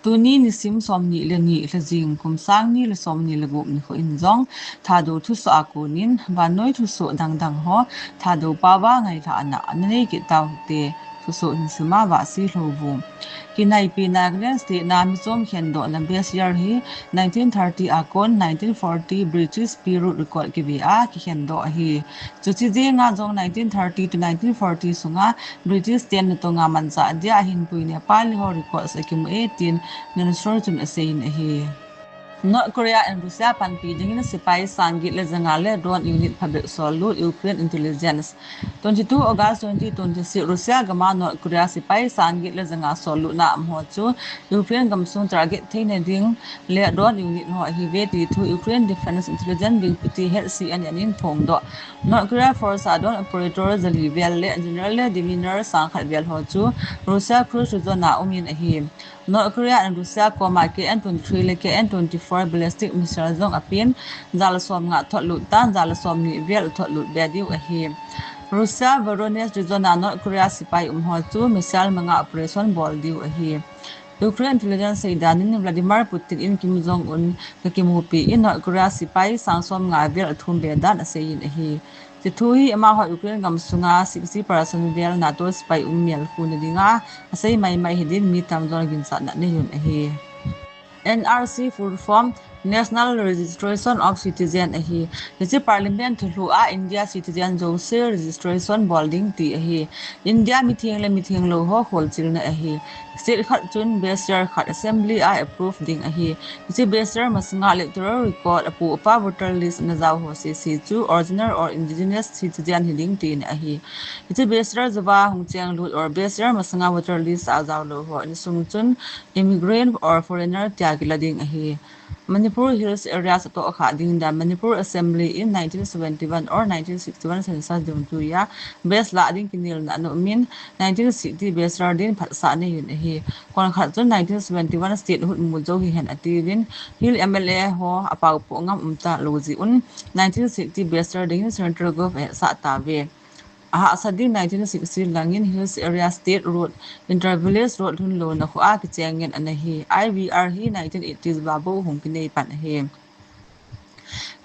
Tuni ni sim som ni le ni le jing kum sang ni le som ni le gup ni kho in zong Thadou thusoh akunin vanoi thusoh dang ho Thadou pawa ngai tha ana anei ki tau te thusoh in sima wa si hlobu kinai pi naglen state na mi som khen do na bes year hi 1930 akon 1940 British Peru record ki bi a ki khen do hi chuchi je nga jong 1930 to 1940 sunga British ten to nga manza dia hin pui Nepal ho record sa kim 18 nan sor chun asein hi North Korea and Russia pan pi ding na sipai sangit le zangale drone unit phabek solu Ukraine intelligence 22 August 2026 Russia gama North Korea sipai sangit le zanga solu na amho chu Ukraine gamsung target thein ding le drone unit ho hi ve ti thu Ukraine defense intelligence wing pti head CNN in thong do North Korea force adon operator zali vel le general le demeanor sang khat vel ho chu Russia cruise zona umin hi North Korea and Russia koma KN-23 le KN-24 ballistic missile zong apin zal som nga thot lut tan zal som ni vel thot lut bediu a hi Russia Voronezh region North Korea sipai ho chu missile manga operation bol diu a hi Ukraine intelligence danin Vladimir Putin in Kim Jong Un ka kimupi in North Korea sipai sangsom nga vel thum be dan asein a hi Tithui ama ho Ukraine gam sunga 60% vel NATO spy umial khun dinga asai mai hidin mi tam zon gin sa na ne yun hi NRC full form National Registration of Citizen hi Hisi Parliament thulu a India Citizen Jose Registration Bolding ti hi India mithing lo ho khol chil na hi state khat chun basier khat assembly a approve ding hi Hisi basier masanga electoral record apu pa voter list na zaw ho si chu original or indigenous citizen hiding ti na hi Hisi basier zawa hongchang lut or basier masanga voter list a zaw lo ho ni sum chun immigrant or foreigner tiagila ding hi Manipur Hills areas to akha ding da Manipur Assembly in 1971 or 1961 census dum tu ya base la ding kinil na no min 1960 base ra din phat sa ne yun hi kon khat chun 1971 state hut mu jo hi hen ativin Hill MLA ho apau po ngam umta loji un 1960 base ra ding central government sa ta ve Sading 1960 langin Hills area state road intervillage road hun lo na khuwa ki chengen anahi IVR hi 1980s babu hung kinei pan he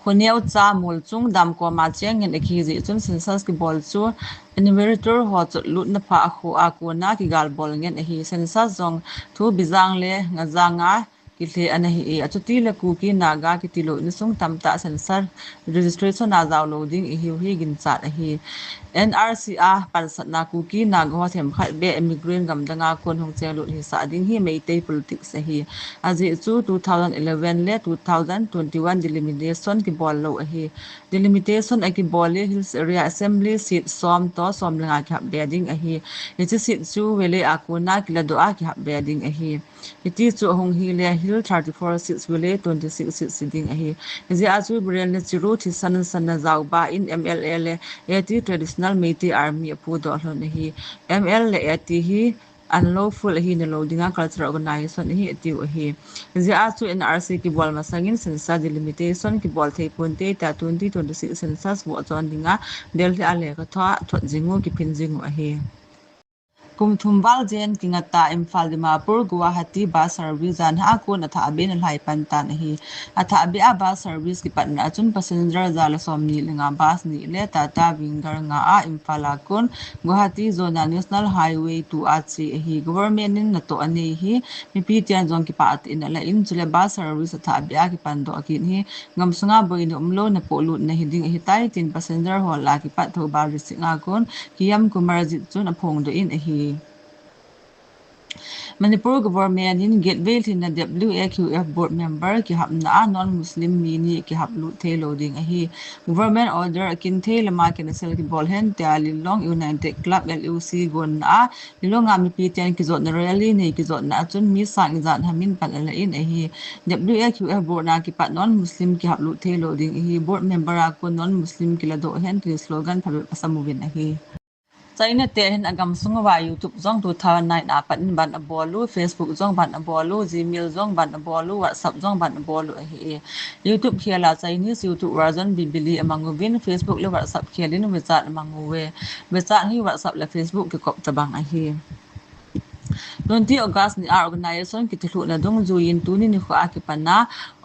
khuniau cha mul chung dam ko ma chengen ekhi ji chun census ki bol chu enumerator ho chu lut na pha khu a ko na ki gal bol ngen hi census jong thu bizang le ngazanga ki the anahi e achuti le ku ki naga ki tilo ni sung tamta census registration na zaw loading hi gin chat hi NRCA parsatna kuki nagho them khat be immigrant gam danga kon hong chelu hi sa ding hi meitei politics hi aji chu 2011 le 2021 delimitation ki bol lo hi delimitation aki bol hills area assembly seat som to som langa khap bedding hi ichi seat chu wele akuna kila do a khap bedding hi iti chu hong hi le hill 34 seats wele 26 seats sitting hi izi achu brel ne chiru thi san zaw ba in MLA le ati traditional Meitei army apu do hlon hi ML le ati hi unlawful hi ne loadinga cultural organization hi ati hi zia chu NRC ki bol masangin census delimitation ki bol thei punte ta 2026 census bo chon dinga delhi ale ka tha thot jingu ki phin jingu hi Kumthumbal jen kingata Imphal Dimapur Guwahati bus service jan ha ko na tha ben lai pan tan hi atha be a bus service ki pan na chun passenger jala somni lenga bus ni le tata winger nga a Imphal akon Guwahati zona national highway 2 achi hi government in na to ani hi mipi tian jong ki pat in la in chule bus service atha be a ki pan do ki hi ngamsunga boin umlo na polut na hiding hi tai tin passenger hol la ki pat tho ba risinga kon kiyam kumarjit chun aphong do in hi Manipur government in gateway in the WAQF board member ki hapna non-Muslim mini ki haplu the loading hi government order kin the lama kin sel ki bolhen ta lilong United Club LUC gon a lilong ami pitian ki zot na rally nei ki zot na chun mi sang zan hamin pan la in hi WAQF board na ki pat non-Muslim ki haplu the loading hi board member a ko non-Muslim ki la do hen ki slogan phabe pasamuvin hi China te hin agam sungwa YouTube zong 2009 apan ban abolu Facebook zong ban abolu Gmail zong ban abolu WhatsApp zong ban abolu hi YouTube khiala Chinese YouTube version bibili amanguvin Facebook le WhatsApp khialin wechat amanguwe wechat hi WhatsApp le Facebook ki kop tabang hi 20 August ni organization ki thlu na dong zuin tu ni kho a ki panna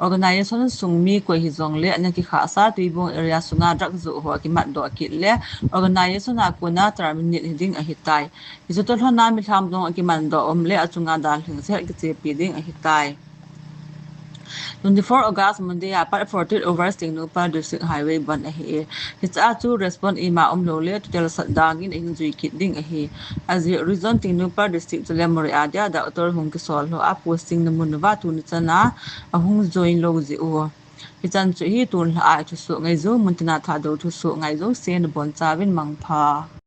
organization sungmi ko hi zong le na ki kha sa tuibong area sunga dak zu ho ki mat do ki le organization a ko na terminate hiding a hitai izo to hna mi tham dong ki man do om le achunga dal thing se ki che pi ding a hitai 24 August Monday a par 40 over sting no pa district highway ban a hi hits a chu respond ima lo le total sadang in injury kit ding a hi as the reason ting no pa district to lemori adia da autor hung ki sol ho a posting na mun wa tu ni chana a hung join lo ji o hichan chu hi tun a thu su ngai zo muntina Thadou thu su ngai zo sen bon chawin mangpha